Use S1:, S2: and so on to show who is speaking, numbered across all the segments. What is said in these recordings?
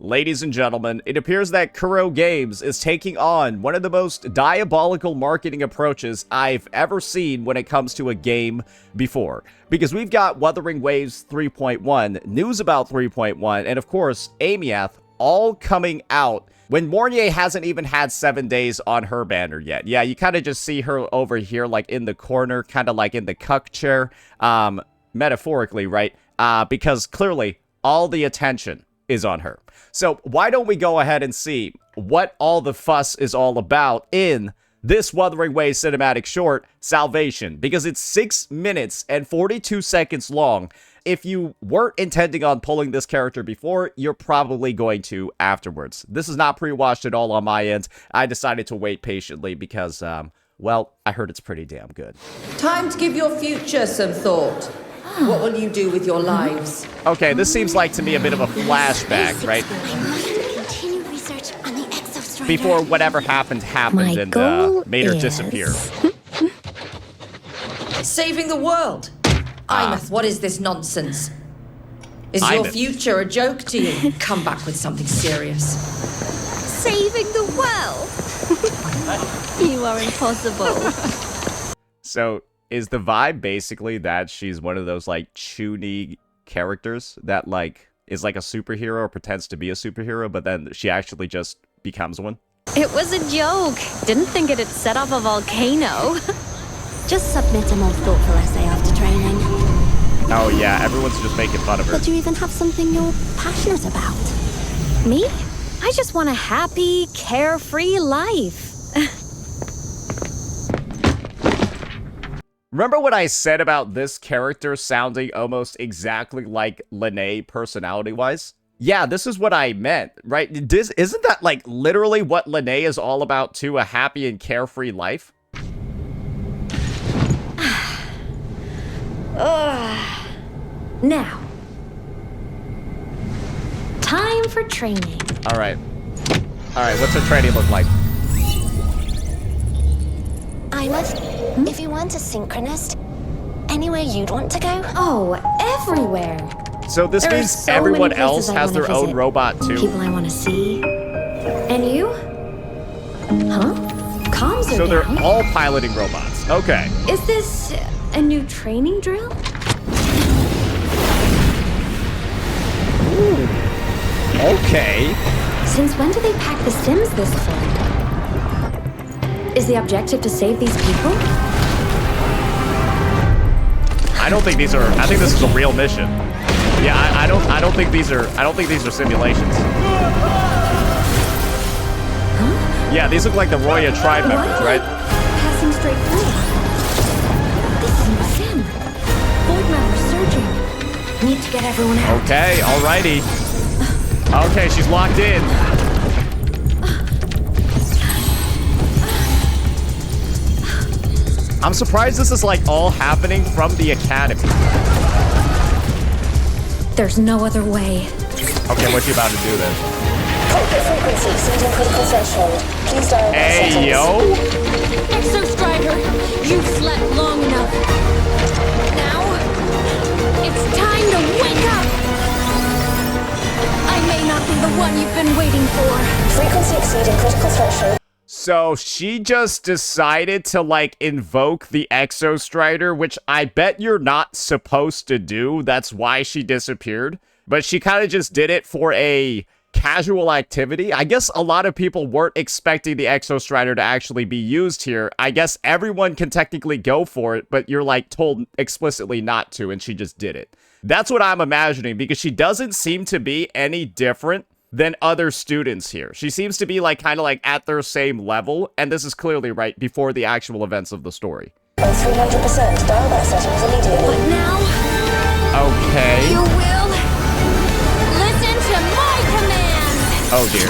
S1: ladies and gentlemen, it appears that Kuro Games is taking on one of the most diabolical marketing approaches I've ever seen when it comes to a game before. Because we've got Wuthering Waves 3.1, news about 3.1, and of course, Aemeath all coming out when Mornier hasn't even had 7 days on her banner yet. Yeah, you kind of just see her over here, like in the corner, kind of like in the cuck chair, metaphorically, right? Because clearly, all the attention is on her. So why don't we go ahead and see what all the fuss is all about in this Wuthering Waves cinematic short, Salvation, because it's 6 minutes and 42 seconds long. If you weren't intending on pulling this character before, you're probably going to afterwards. This is not pre-watched at all on my end. I decided to wait patiently because, well, I heard it's pretty damn good.
S2: Time to give your future some thought. What will you do with your lives?
S1: Okay, this seems like to me a bit of a flashback, right? Before whatever happened and made her disappear.
S2: Saving the world. Aemeath, what is this nonsense? Is your future a joke to you? Come back with something serious.
S3: Saving the world? You are impossible.
S1: So, is the vibe basically that she's one of those, like, chuny characters that, like, is like a superhero or pretends to be a superhero, but then she actually just becomes one?
S3: It was a joke. Didn't think it'd set off a volcano.
S4: Just submit a more thoughtful essay after training.
S1: Oh yeah, everyone's just making fun of her.
S4: But do you even have something you're passionate about?
S3: Me? I just want a happy, carefree life.
S1: Remember what I said about this character sounding almost exactly like Lene personality-wise? Yeah, this is what I meant, right? Isn't that, like, literally what Lene is all about, too? A happy and carefree life?
S3: Now. Time for training.
S1: Alright. Alright, what's her training look like?
S4: Aemeath, if you weren't a synchronist, anywhere you'd want to go?
S3: Oh, everywhere.
S1: So this
S3: There are
S1: means
S3: so
S1: everyone
S3: many
S1: else
S3: places I
S1: has
S3: wanna
S1: their own
S3: visit.
S1: robot, too?
S3: People I want to see. And you? Huh? Comms are
S1: So they're
S3: down.
S1: all piloting robots. Okay.
S3: Is this a new training drill?
S1: Ooh. Okay.
S3: Since when do they pack the Sims this full? Is the objective to save these people?
S1: I don't think these are. I think this is a real mission. Yeah, I don't think these are. I don't think these are simulations.
S3: Huh?
S1: Yeah, these look like the Roya tribe members, right?
S3: Passing straight through. This isn't a Sim. Void matter surging. Need to get everyone out.
S1: Okay, alrighty. Okay, she's locked in. I'm surprised this is like all happening from the academy.
S3: There's no other way.
S1: Okay, what's she about to do then?
S4: Cockpit frequency exceeding critical threshold. Please dial
S1: Hey,
S4: settings.
S1: yo!
S3: Exostrider, you've slept long enough. Now, it's time to wake up! I may not be the one you've been waiting for.
S4: Frequency exceeding critical threshold.
S1: So she just decided to, like, invoke the Exostrider, which I bet you're not supposed to do. That's why she disappeared. But she kind of just did it for a casual activity. I guess a lot of people weren't expecting the Exostrider to actually be used here. I guess everyone can technically go for it, but you're, like, told explicitly not to, and she just did it. That's what I'm imagining, because she doesn't seem to be any different than other students here. She seems to be, like, kind of, like, at their same level, and this is clearly right before the actual events of the story.
S4: 300%. Dial back settings immediately.
S3: But now,
S1: Okay.
S3: you will listen to my commands!
S1: Oh, dear.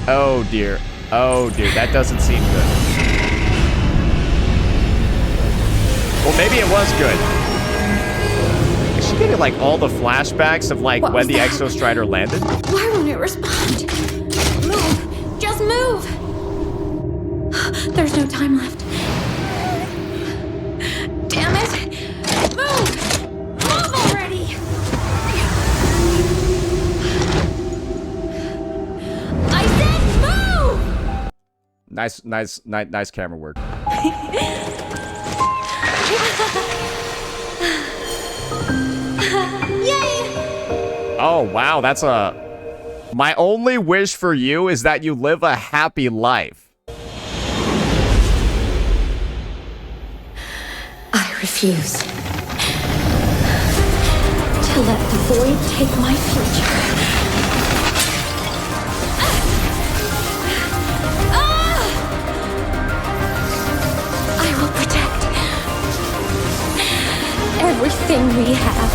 S1: Oh, dear. Oh, dear. That doesn't seem good. Well, maybe it was good. Is she getting, like, all the flashbacks of, like,
S3: What
S1: when
S3: was
S1: the
S3: that?
S1: Exostrider landed?
S3: Why won't it respond? Move! Just move! There's no time left. Damn it! Move! Move already!
S1: Nice camera work. Oh, wow, that's a... My only wish for you is that you live a happy life.
S3: I refuse to let the void take my future. I will protect everything we have.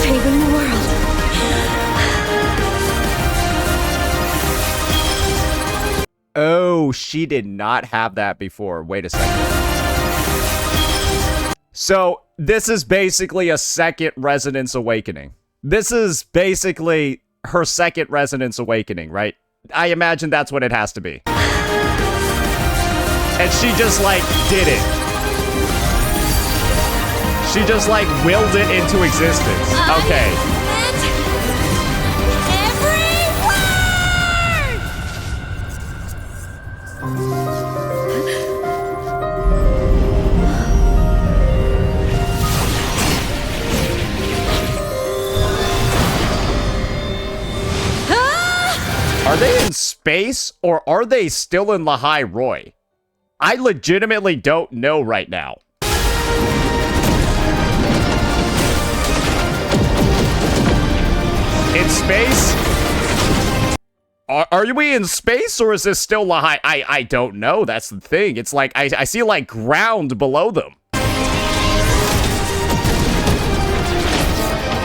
S3: Saving the world.
S1: Oh, she did not have that before. Wait a second. So, this is basically a second Resonance Awakening. This is basically her second Resonance Awakening, right? I imagine that's what it has to be. And she just, like, did it. She just, like, willed it into existence. Okay. Are they in space, or are they still in Lahai Roy? I legitimately don't know right now. In space? Are we in space, or is this still Lahai? I don't know. That's the thing. It's like, I see, like, ground below them.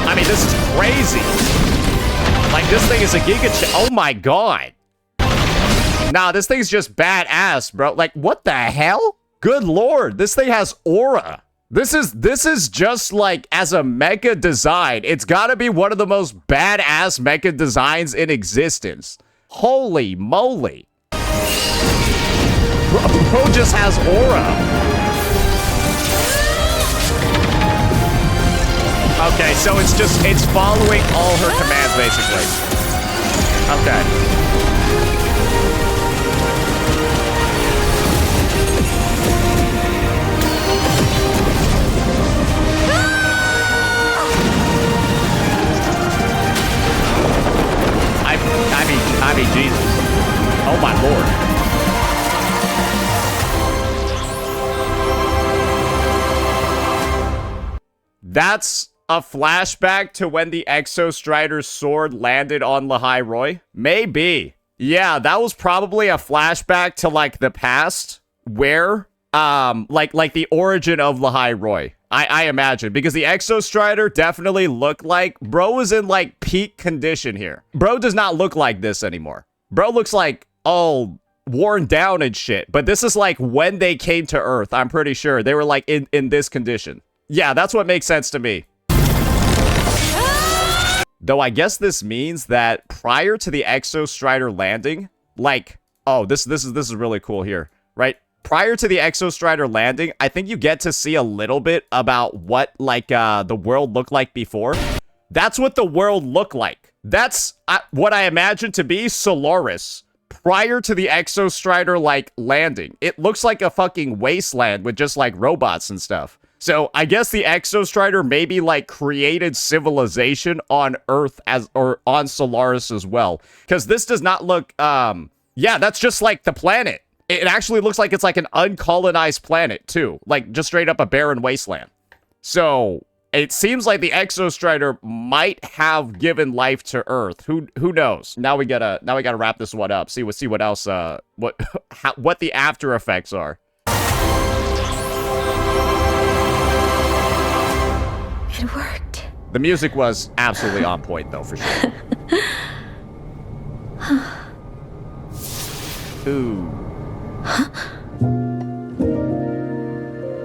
S1: I mean, this is crazy. Like, this thing is a giga... Oh, my God. Nah, this thing's just badass, bro. Like, what the hell? Good Lord. This thing has aura. This is just, like, as a mecha design, it's gotta be one of the most badass mecha designs in existence. Holy moly. Bro just has aura. Okay, so it's following all her commands, basically. Okay. I mean, Jesus. Oh, my Lord. That's a flashback to when the Exostrider's sword landed on Lahai Roy? Maybe. Yeah, that was probably a flashback to, like, the past, where, like the origin of Lahai Roy. I imagine, because the Exostrider definitely looked like... Bro was in, like, peak condition here. Bro does not look like this anymore. Bro looks like all worn down and shit, but this is, like, when they came to Earth, I'm pretty sure. They were, like, in this condition. Yeah, that's what makes sense to me. Though I guess this means that prior to the Exostrider landing, like, oh, this is really cool here, right? Prior to the Exostrider landing, I think you get to see a little bit about what, like, the world looked like before. That's what the world looked like. That's what I imagine to be Solaris prior to the Exostrider, like, landing. It looks like a fucking wasteland with just, like, robots and stuff. So I guess the Exostrider maybe, like, created civilization on Earth or on Solaris as well. Because this does not look, yeah, that's just like the planet. It actually looks like it's like an uncolonized planet too. Like just straight up a barren wasteland. So it seems like the Exostrider might have given life to Earth. Who knows? Now we gotta wrap this one up. See what else, what the after effects are.
S3: It worked.
S1: The music was absolutely on point, though, for sure. Ooh.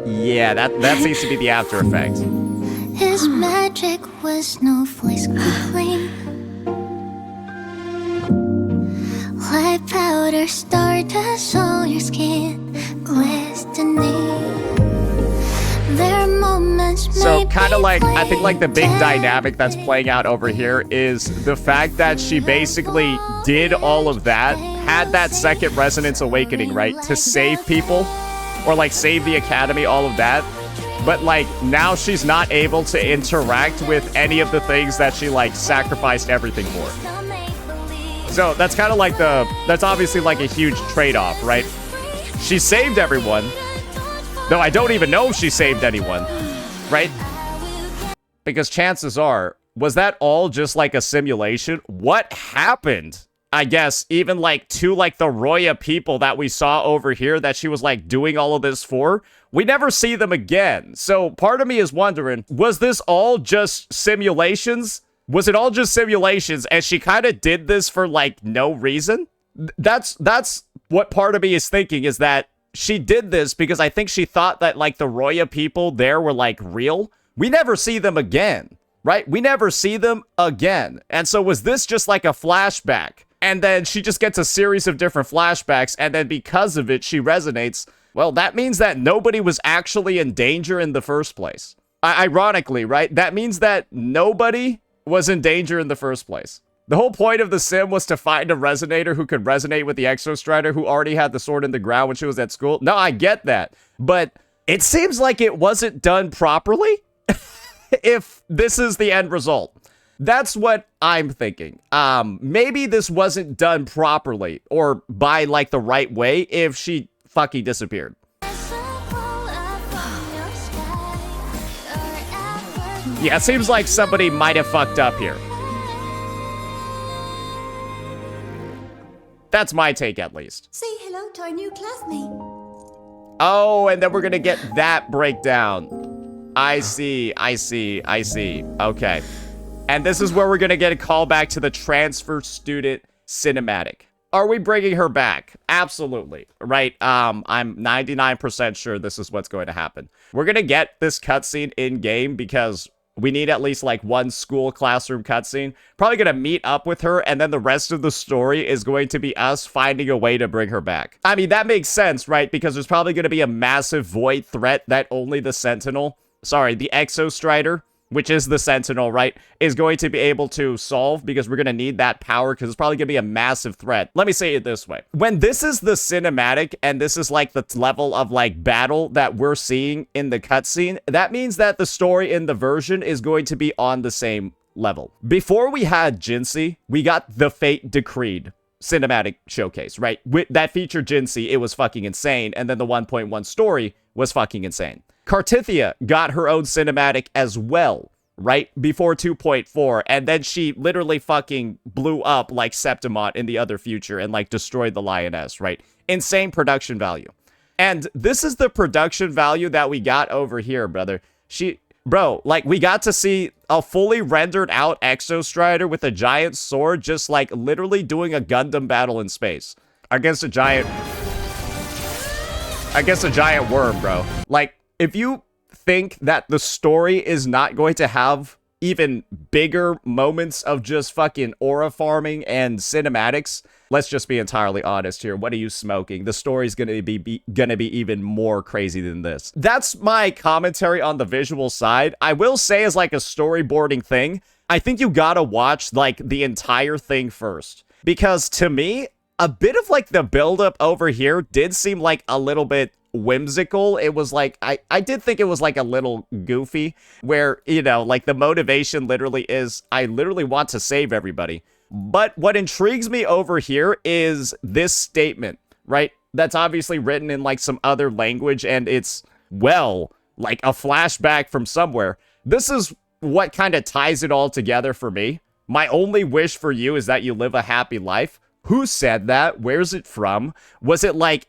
S1: Yeah, that seems to be the after effect.
S4: His magic was no voice could claim. Like powder stardust on your skin, glistening. There are moments
S1: So kind of like, I think like the big dynamic that's playing out over here is the fact that she basically did all of that, had that second resonance awakening, right? To save people or like save the academy, all of that. But like now she's not able to interact with any of the things that she like sacrificed everything for. So that's kind of like that's obviously like a huge trade-off, right? She saved everyone, though I don't even know if she saved anyone, right? Because chances are, was that all just like a simulation? What happened? I guess even like to like the Roya people that we saw over here that she was like doing all of this for, we never see them again. So part of me is wondering, was this all just simulations? Was it all just simulations and she kind of did this for like no reason? That's what part of me is thinking, is that she did this because I think she thought that like the Roya people there were like real. We never see them again, right? We never see them again. And so was this just like a flashback? And then she just gets a series of different flashbacks, and then because of it, she resonates. Well, that means that nobody was actually in danger in the first place. Ironically, right? That means that nobody was in danger in the first place. The whole point of the sim was to find a resonator who could resonate with the Exostrider who already had the sword in the ground when she was at school. No, I get that. But it seems like it wasn't done properly if this is the end result. That's what I'm thinking. Maybe this wasn't done properly or by like the right way if she fucking disappeared. Yeah, it seems like somebody might have fucked up here. That's my take, at least.
S3: Say hello to our new classmate.
S1: Oh, and then we're gonna get that breakdown. I see. Okay. And this is where we're gonna get a callback to the transfer student cinematic. Are we bringing her back? Absolutely, right? I'm 99% sure this is what's going to happen. We're gonna get this cutscene in-game because we need at least like one school classroom cutscene. Probably gonna meet up with her, and then the rest of the story is going to be us finding a way to bring her back. I mean, that makes sense, right? Because there's probably gonna be a massive void threat that only the the Exostrider, which is the Sentinel, right, is going to be able to solve, because we're going to need that power, because it's probably going to be a massive threat. Let me say it this way. When this is the cinematic, and this is like the level of like battle that we're seeing in the cutscene, that means that the story in the version is going to be on the same level. Before we had Jinsei, we got the Fate Decreed cinematic showcase, right? That featured Jinsei, it was fucking insane, and then the 1.1 story was fucking insane. Cartithia got her own cinematic as well, right? Before 2.4, and then she literally fucking blew up like Septimont in the other future and like destroyed the Lioness, right? Insane production value. And this is the production value that we got over here, brother. Bro, like, we got to see a fully rendered out Exostrider with a giant sword just like literally doing a Gundam battle in space against a giant worm, bro. Like, if you think that the story is not going to have even bigger moments of just fucking aura farming and cinematics, let's just be entirely honest here. What are you smoking? The story's gonna be even more crazy than this. That's my commentary on the visual side. I will say, as like a storyboarding thing, I think you gotta watch like the entire thing first, because to me, a bit of like the buildup over here did seem like a little bit whimsical. It was like, I did think it was like a little goofy, where, you know, like the motivation literally is, I literally want to save everybody. But what intrigues me over here is this statement, right? That's obviously written in like some other language, and it's, well, like a flashback from somewhere. This is what kind of ties it all together for me. My only wish for you is that you live a happy life. Who said that? Where's it from? Was it like,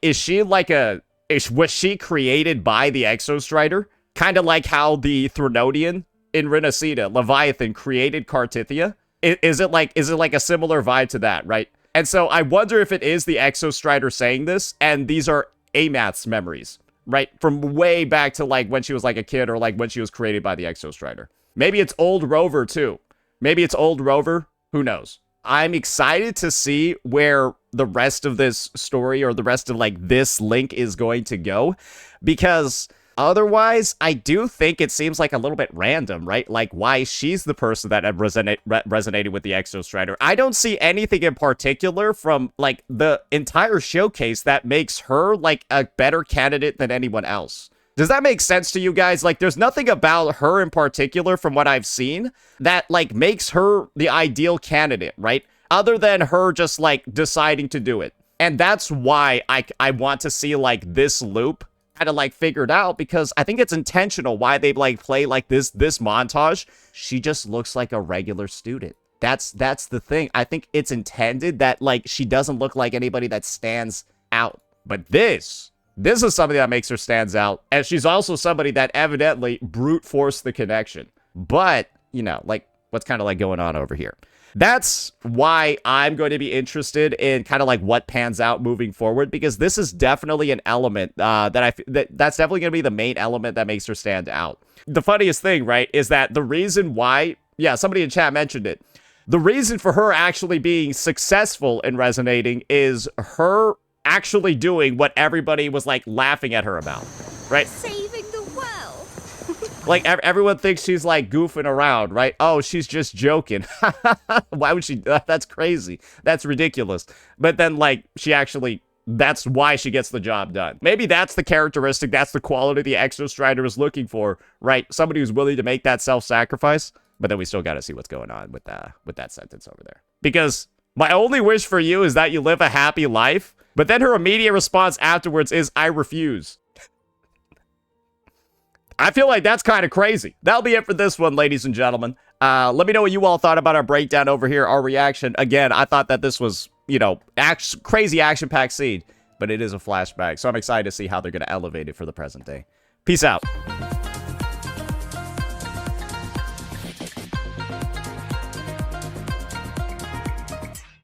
S1: was she created by the Exostrider? Kind of like how the Threnodian in Renacida, Leviathan, created Cartithia? Is it like a similar vibe to that, right? And so I wonder if it is the Exostrider saying this, and these are Aemeath's memories, right? From way back to like when she was like a kid, or like when she was created by the Exostrider. Maybe it's Old Rover too. Maybe it's Old Rover. Who knows? I'm excited to see where the rest of this story, or the rest of like this link, is going to go, because Otherwise, I do think it seems like a little bit random, right? Like why she's the person that resonated with the Exo Strider. I don't see anything in particular from like the entire showcase that makes her like a better candidate than anyone else. Does that make sense to you guys? Like, there's nothing about her in particular from what I've seen that, like, makes her the ideal candidate, right? Other than her just, like, deciding to do it. And that's why I want to see, like, this loop kind of, like, figured out, because I think it's intentional why they, like, play, like, this montage. She just looks like a regular student. That's the thing. I think it's intended that, like, she doesn't look like anybody that stands out. But this is somebody that makes her stands out, and she's also somebody that evidently brute forced the connection. But, you know, like, what's kind of like going on over here? That's why I'm going to be interested in kind of like what pans out moving forward, because this is definitely an element that's definitely going to be the main element that makes her stand out. The funniest thing, right, is that the reason why, yeah, somebody in chat mentioned it. The reason for her actually being successful in resonating is her actually doing what everybody was like laughing at her about, right?
S3: Saving the world.
S1: Like everyone thinks she's like goofing around, right? Oh, she's just joking. Why would she? That's crazy. That's ridiculous. But then like she actually, that's why she gets the job done. Maybe that's the characteristic, that's the quality the Exo Strider is looking for, right? Somebody who's willing to make that self-sacrifice. But then we still got to see what's going on with that sentence over there. Because my only wish for you is that you live a happy life. But then her immediate response afterwards is, I refuse. I feel like that's kind of crazy. That'll be it for this one, ladies and gentlemen. Let me know what you all thought about our breakdown over here, our reaction. Again, I thought that this was, you know, crazy action-packed scene, but it is a flashback. So I'm excited to see how they're going to elevate it for the present day. Peace out.